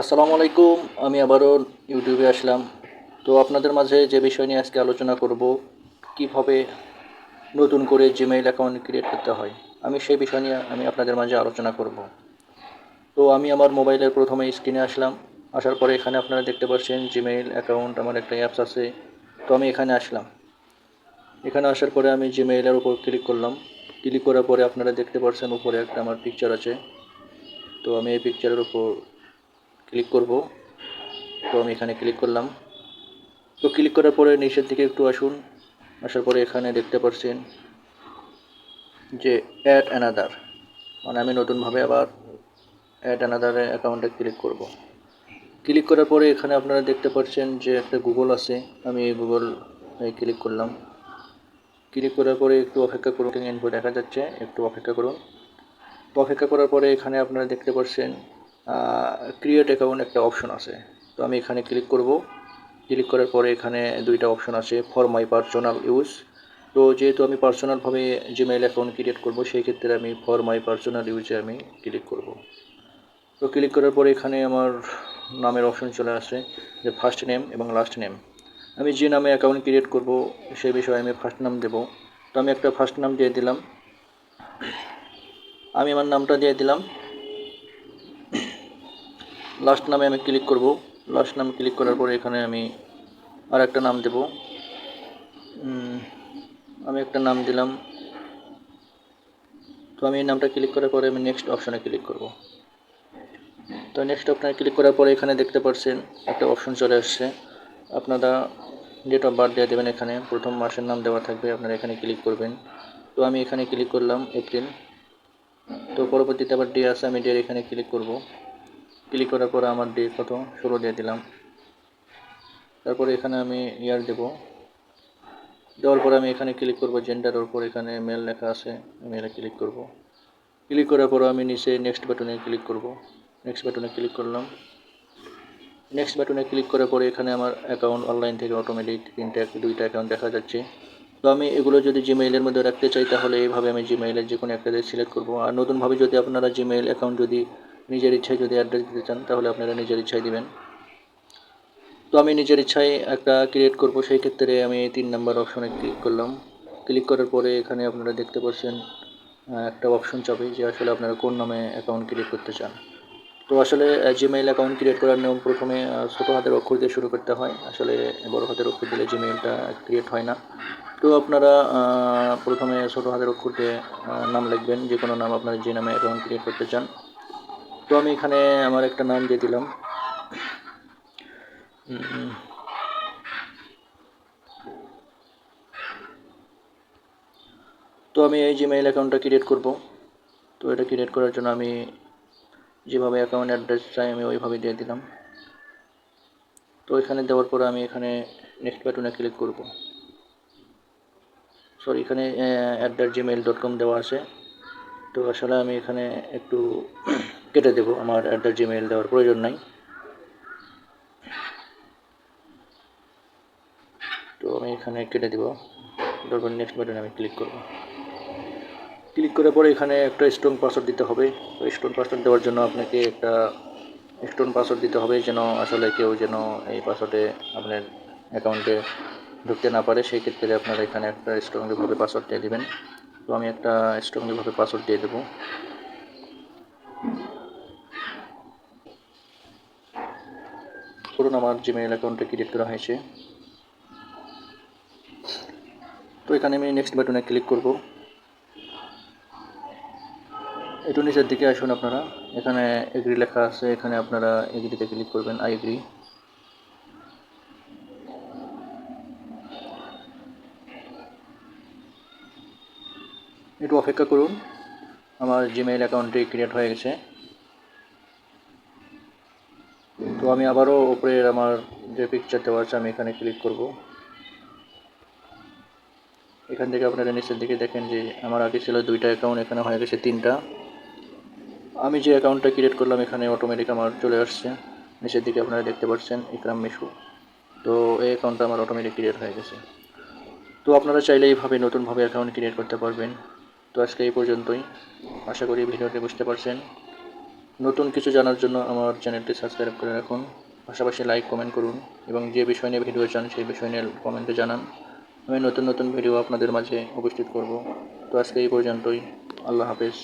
আসসালামু আলাইকুম। আমি আবারও ইউটিউবে আসলাম। তো আপনাদের মাঝে যে বিষয় নিয়ে আজকে আলোচনা করব, কিভাবে নতুন করে জিমেইল অ্যাকাউন্ট ক্রিয়েট করতে হয়, আমি সেই বিষয় নিয়ে আপনাদের মাঝে আলোচনা করব। তো আমি আমার মোবাইলের প্রথমে স্ক্রিনে আসলাম। আসার পরে এখানে আপনারা দেখতে পাচ্ছেন জিমেইল অ্যাকাউন্ট, আমার একটা অ্যাপস আছে। তো আমি এখানে আসলাম। এখানে আসার পরে আমি জিমেইলের উপর ক্লিক করলাম। ক্লিক করার পরে আপনারা দেখতে পাচ্ছেন উপরে একটা আমার পিকচার আছে। তো আমি এই পিকচারের উপর ক্লিক করব। তো আমি এখানে ক্লিক করলাম। তো ক্লিক করার পরে নিচের দিকে একটু আসুন। আসার পরে এখানে দেখতে পাচ্ছেন যে অ্যাড অ্যানাদার, মানে আমি নতুনভাবে আবার অ্যাড অ্যানাদার অ্যাকাউন্টে ক্লিক করব। ক্লিক করার পরে এখানে আপনারা দেখতে পাচ্ছেন যে একটা গুগল আছে। আমি গুগল ক্লিক করলাম। ক্লিক করার পরে একটু অপেক্ষা করুন, ইনফো দেখা যাচ্ছে, একটু অপেক্ষা করুন। তো অপেক্ষা করার পরে এখানে আপনারা দেখতে পাচ্ছেন ক্রিয়েট অ্যাকাউন্ট একটা অপশন আছে। তো আমি এখানে ক্লিক করব। ক্লিক করার পরে এখানে দুইটা অপশন আছে, ফর মাই পার্সোনাল ইউজ। তো যেহেতু আমি পার্সোনালভাবে জিমেইল অ্যাকাউন্ট ক্রিয়েট করব, সেই ক্ষেত্রে আমি ফর মাই পার্সোনাল ইউজে আমি ক্লিক করব। তো ক্লিক করার পরে এখানে আমার নামের অপশন চলে আসে, যে ফার্স্ট নেম এবং লাস্ট নেম। আমি যে নামে অ্যাকাউন্ট ক্রিয়েট করব সেই বিষয়ে আমি ফার্স্ট নাম দেব। তো আমি একটা ফার্স্ট নাম দিয়ে দিলাম। আমি আমার নামটা দিয়ে দিলাম। লাস্ট নামে আমি ক্লিক করব। লাস্ট নাম ক্লিক করার পরে এখানে আমি আর একটা নাম দেব। আমি একটা নাম দিলাম। তো আমি এই নামটা ক্লিক করার পরে আমি নেক্সট অপশনে ক্লিক করব। তো নেক্সট অপশনে ক্লিক করার পরে এখানে দেখতে পাচ্ছেন একটা অপশন চলে আসছে। আপনারা ডেট অফ বার্থ দিয়ে দেবেন। এখানে প্রথম মাসের নাম দেওয়া থাকবে, আপনারা এখানে ক্লিক করবেন। তো আমি এখানে ক্লিক করলাম এপ্রিল। তো পরবর্তীতে আবার ডে আছে, আমি ডে এখানে ক্লিক করব। ক্লিক করার পরে আমার ডে কত 16 দিয়ে দিলাম। তারপরে এখানে আমি ইয়ার দেব। দেওয়ার পরে আমি এখানে ক্লিক করব, জেন্ডারের উপর এখানে মেল লেখা আছে, মেলে ক্লিক করব। ক্লিক করার পরে আমি নিচে নেক্সট বাটনে ক্লিক করব। নেক্সট বাটনে ক্লিক করলাম। নেক্সট বাটনে ক্লিক করার পরে এখানে আমার অ্যাকাউন্ট অনলাইন থেকে অটোমেটিক দুইটা অ্যাকাউন্ট দেখা যাচ্ছে। তো আমি এগুলো যদি জিমেইলের মধ্যে রাখতে চাই, তাহলে এইভাবে আমি জিমেইলের যে কোনো একটা সিলেক্ট করব। আর নতুনভাবে যদি আপনারা জিমেইল অ্যাকাউন্ট যদি নিজের ইচ্ছায় যদি অ্যাড্রেস দিতে চান, তাহলে আপনারা নিজের ইচ্ছায় দিবেন। তো আমি নিজের ইচ্ছায় একটা ক্রিয়েট করব, সেই ক্ষেত্রে আমি 3 নাম্বার অপশনে ক্লিক করলাম। ক্লিক করার পরে এখানে আপনারা দেখতে পাচ্ছেন একটা অপশন চাবে যে আসলে আপনারা কোন নামে অ্যাকাউন্ট ক্রিয়েট করতে চান। তো আসলে জিমেইল অ্যাকাউন্ট ক্রিয়েট করার নিয়ম, প্রথমে ছোটো হাতের অক্ষর দিয়ে শুরু করতে হয়। আসলে বড় হাতের অক্ষর দিলে জিমেইলটা ক্রিয়েট হয় না। তো আপনারা প্রথমে ছোটো হাতের অক্ষর দিয়ে নাম লিখবেন, যে কোনো নাম আপনারা যে নামে অ্যাকাউন্ট ক্রিয়েট করতে চান। তো আমি এখানে আমার একটা নাম দিয়ে দিলাম। তো আমি এই জিমেইল অ্যাকাউন্টটা ক্রিয়েট করব। তো এটা ক্রিয়েট করার জন্য আমি যেভাবে অ্যাকাউন্ট অ্যাড্রেস চাই আমি ওইভাবে দিয়ে দিলাম। তো এখানে দেওয়ার পরে আমি এখানে নেক্সট বাটনে ক্লিক করব। সরি, এখানে @gmail.com দেওয়া আছে। তো আসলে আমি এখানে একটু কেটে দেব, আমার @gmail দেওয়ার প্রয়োজন নাই। তো আমি এখানে কেটে দেব। তারপর নেক্সট বাটনে আমি ক্লিক করব। ক্লিক করার পরে এখানে একটা স্ট্রং পাসওয়ার্ড দিতে হবে। তো স্ট্রং পাসওয়ার্ড দেওয়ার জন্য আপনাকে একটা স্ট্রং পাসওয়ার্ড দিতে হবে, যেন আসলে কেউ যেন এই পাসওয়ার্ডে আপনার অ্যাকাউন্টে ঢুকতে না পারে। সেই ক্ষেত্রে আপনারা এখানে একটা স্ট্রংলিভাবে পাসওয়ার্ড দিয়ে দেবেন। তো আমি একটা স্ট্রংলিভাবে পাসওয়ার্ড দিয়ে দেবো। ধরুন আমার জিমেইল অ্যাকাউন্টটা ক্রিয়েট করা হয়েছে। তো এখানে আমি নেক্সট বাটনে ক্লিক করব। একটু নিচের দিকে আসুন আপনারা, এখানে এগ্রি লেখা আছে, এখানে আপনারা এগ্রিতে ক্লিক করবেন, আই এগ্রি। একটু অপেক্ষা করুন, আমার জিমেইল অ্যাকাউন্টটি ক্রিয়েট হয়ে গেছে। তো আমি আবারও উপরের আমার যে পিকচার দেওয়া আছে আমি এখানে ক্লিক করব। এখান থেকে আপনারা নিচের দিকে দেখেন যে আমার আগে ছিল 2টা অ্যাকাউন্ট, এখানে হয়ে গেছে 3টা। আমি যে অ্যাকাউন্টটা ক্রিয়েট করলাম এখানে অটোমেটিক আমার চলে আসছে। নিচের দিকে আপনারা দেখতে পাচ্ছেন ইকরাম মিশু। তো এই অ্যাকাউন্টটা আমার অটোমেটিক ক্রিয়েট হয়ে গেছে। তো আপনারা চাইলে এইভাবে নতুনভাবে অ্যাকাউন্ট ক্রিয়েট করতে পারবেন। তো আজকে এই পর্যন্তই। আশা করি ভিডিওটি বুঝতে পারছেন। নতুন কিছু জানার জন্য আমার চ্যানেলটি সাবস্ক্রাইব করে রাখুন, পাশাপাশি লাইক কমেন্ট করুন এবং যে বিষয় নিয়ে ভিডিও চান সেই বিষয় নিয়ে কমেন্টে জানান। আমি নতুন নতুন ভিডিও আপনাদের মাঝে উপস্থিত করব। তো আজকে এই পর্যন্তই। আল্লাহ হাফেজ।